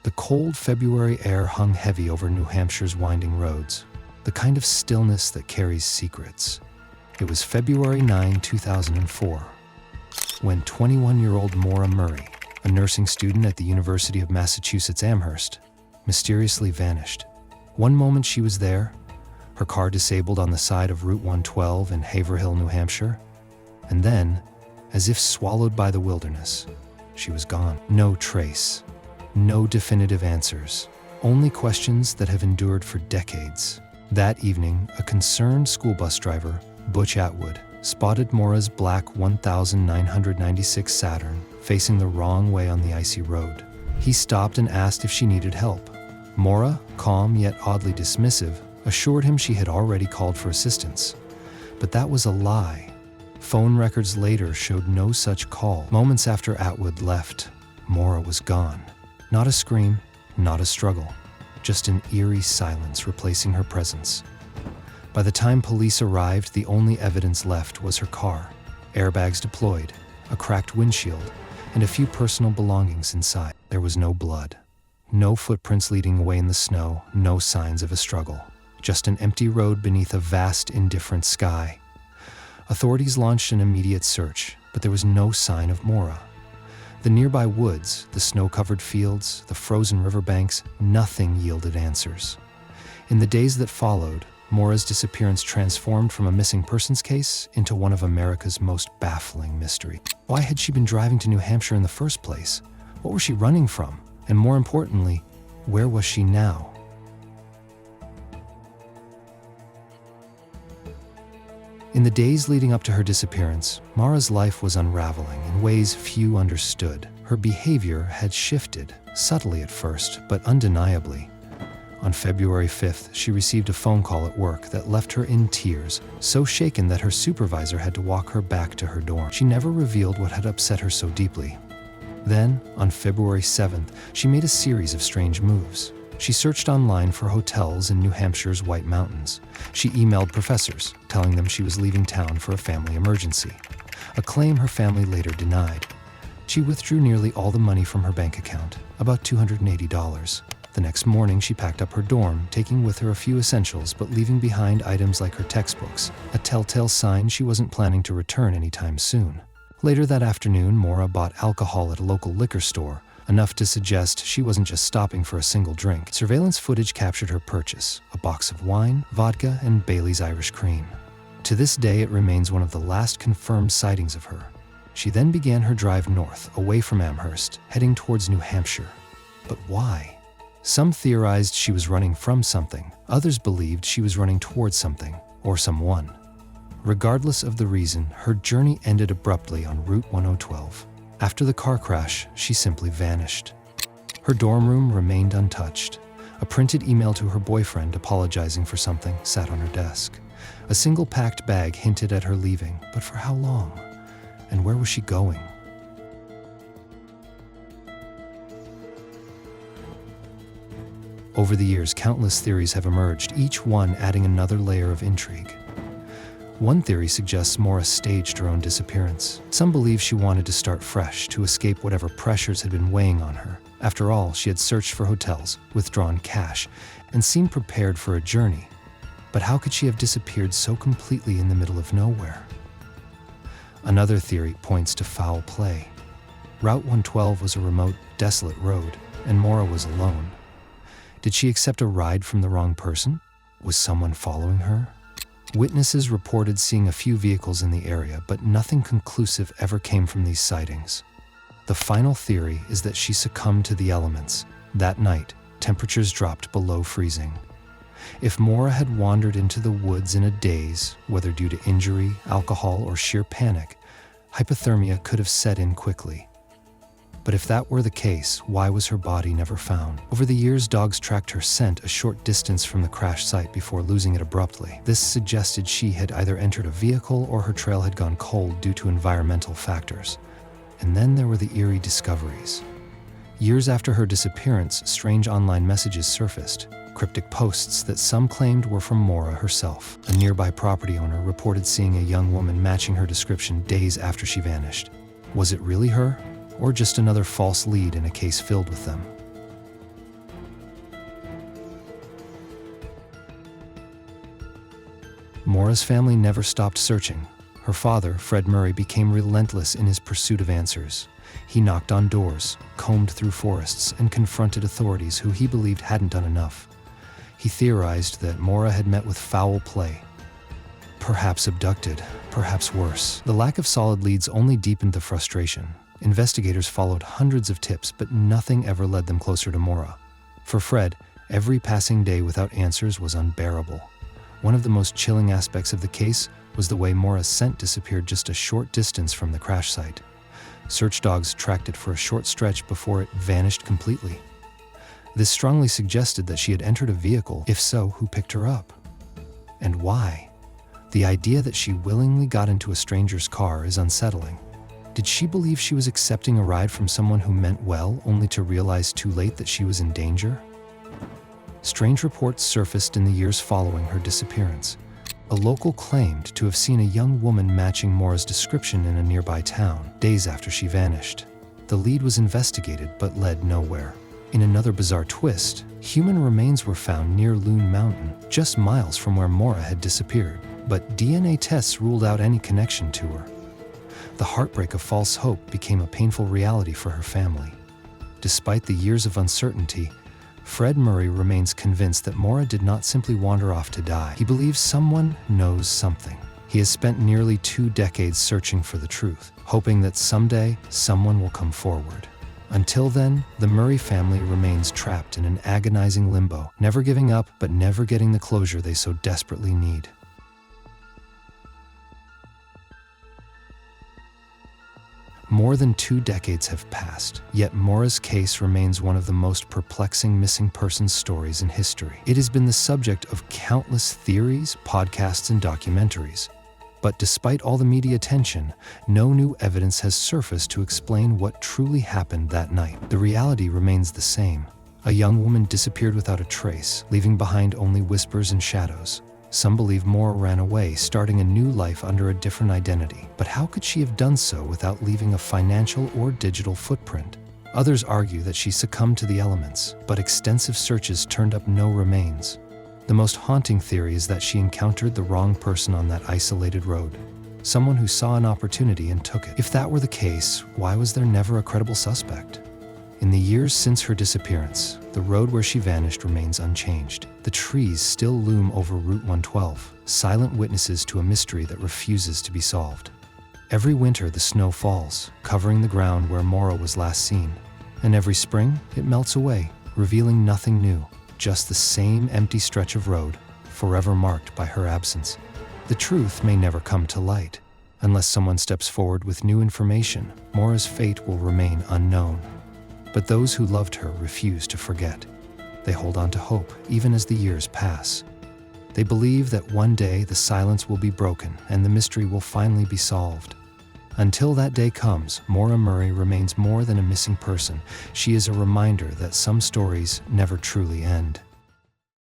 The cold February air hung heavy over New Hampshire's winding roads, the kind of stillness that carries secrets. It was February 9, 2004, when 21-year-old Maura Murray, a nursing student at the University of Massachusetts Amherst, mysteriously vanished. One moment she was there, her car disabled on the side of Route 112 in Haverhill, New Hampshire, and then, as if swallowed by the wilderness, she was gone. No trace, no definitive answers, only questions that have endured for decades. That evening, a concerned school bus driver, Butch Atwood, spotted Maura's black 1996 Saturn facing the wrong way on the icy road. He stopped and asked if she needed help. Maura, calm yet oddly dismissive, assured him she had already called for assistance. But that was a lie. Phone records later showed no such call. Moments after Atwood left, Maura was gone. Not a scream, not a struggle, just an eerie silence replacing her presence. By the time police arrived, the only evidence left was her car, airbags deployed, a cracked windshield, and a few personal belongings inside. There was no blood, no footprints leading away in the snow, no signs of a struggle. Just an empty road beneath a vast, indifferent sky. Authorities launched an immediate search, but there was no sign of Maura. The nearby woods, the snow-covered fields, the frozen riverbanks, nothing yielded answers. In the days that followed, Maura's disappearance transformed from a missing persons case into one of America's most baffling mysteries. Why had she been driving to New Hampshire in the first place? What was she running from? And more importantly, where was she now? In the days leading up to her disappearance, Maura's life was unraveling in ways few understood. Her behavior had shifted, subtly at first, but undeniably. On February 5th, she received a phone call at work that left her in tears, so shaken that her supervisor had to walk her back to her dorm. She never revealed what had upset her so deeply. Then, on February 7th, she made a series of strange moves. She searched online for hotels in New Hampshire's White Mountains. She emailed professors, telling them she was leaving town for a family emergency, a claim her family later denied. She withdrew nearly all the money from her bank account, about $280. The next morning, she packed up her dorm, taking with her a few essentials but leaving behind items like her textbooks, a telltale sign she wasn't planning to return anytime soon. Later that afternoon, Maura bought alcohol at a local liquor store, enough to suggest she wasn't just stopping for a single drink. Surveillance footage captured her purchase, a box of wine, vodka, and Bailey's Irish Cream. To this day, it remains one of the last confirmed sightings of her. She then began her drive north, away from Amherst, heading towards New Hampshire. But why? Some theorized she was running from something. Others believed she was running towards something, or someone. Regardless of the reason, her journey ended abruptly on Route 1012. After the car crash, she simply vanished. Her dorm room remained untouched. A printed email to her boyfriend apologizing for something sat on her desk. A single packed bag hinted at her leaving, but for how long? And where was she going? Over the years, countless theories have emerged, each one adding another layer of intrigue. One theory suggests Maura staged her own disappearance. Some believe she wanted to start fresh, to escape whatever pressures had been weighing on her. After all, she had searched for hotels, withdrawn cash, and seemed prepared for a journey. But how could she have disappeared so completely in the middle of nowhere? Another theory points to foul play. Route 112 was a remote, desolate road, and Maura was alone. Did she accept a ride from the wrong person? Was someone following her? Witnesses reported seeing a few vehicles in the area, but nothing conclusive ever came from these sightings. The final theory is that she succumbed to the elements. That night, temperatures dropped below freezing. If Maura had wandered into the woods in a daze, whether due to injury, alcohol, or sheer panic, hypothermia could have set in quickly. But if that were the case, why was her body never found? Over the years, dogs tracked her scent a short distance from the crash site before losing it abruptly. This suggested she had either entered a vehicle or her trail had gone cold due to environmental factors. And then there were the eerie discoveries. Years after her disappearance, strange online messages surfaced, cryptic posts that some claimed were from Maura herself. A nearby property owner reported seeing a young woman matching her description days after she vanished. Was it really her? Or just another false lead in a case filled with them? Maura's family never stopped searching. Her father, Fred Murray, became relentless in his pursuit of answers. He knocked on doors, combed through forests, and confronted authorities who he believed hadn't done enough. He theorized that Maura had met with foul play. Perhaps abducted, perhaps worse. The lack of solid leads only deepened the frustration. Investigators followed hundreds of tips, but nothing ever led them closer to Maura. For Fred, every passing day without answers was unbearable. One of the most chilling aspects of the case was the way Maura's scent disappeared just a short distance from the crash site. Search dogs tracked it for a short stretch before it vanished completely. This strongly suggested that she had entered a vehicle. If so, who picked her up? And why? The idea that she willingly got into a stranger's car is unsettling. Did she believe she was accepting a ride from someone who meant well, only to realize too late that she was in danger? Strange reports surfaced in the years following her disappearance. A local claimed to have seen a young woman matching Maura's description in a nearby town, days after she vanished. The lead was investigated but led nowhere. In another bizarre twist, human remains were found near Loon Mountain, just miles from where Maura had disappeared, but DNA tests ruled out any connection to her. The heartbreak of false hope became a painful reality for her family. Despite the years of uncertainty, Fred Murray remains convinced that Maura did not simply wander off to die. He believes someone knows something. He has spent nearly 2 decades searching for the truth, hoping that someday someone will come forward. Until then, the Murray family remains trapped in an agonizing limbo, never giving up but never getting the closure they so desperately need. More than 2 decades have passed, yet Maura's case remains one of the most perplexing missing persons stories in history. It has been the subject of countless theories, podcasts, and documentaries. But despite all the media attention, no new evidence has surfaced to explain what truly happened that night. The reality remains the same. A young woman disappeared without a trace, leaving behind only whispers and shadows. Some believe Maura ran away, starting a new life under a different identity. But how could she have done so without leaving a financial or digital footprint? Others argue that she succumbed to the elements, but extensive searches turned up no remains. The most haunting theory is that she encountered the wrong person on that isolated road, someone who saw an opportunity and took it. If that were the case, why was there never a credible suspect? In the years since her disappearance, the road where she vanished remains unchanged. The trees still loom over Route 112, silent witnesses to a mystery that refuses to be solved. Every winter the snow falls, covering the ground where Maura was last seen. And every spring, it melts away, revealing nothing new, just the same empty stretch of road, forever marked by her absence. The truth may never come to light. Unless someone steps forward with new information, Maura's fate will remain unknown. But those who loved her refuse to forget. They hold on to hope, even as the years pass. They believe that one day the silence will be broken and the mystery will finally be solved. Until that day comes, Maura Murray remains more than a missing person. She is a reminder that some stories never truly end.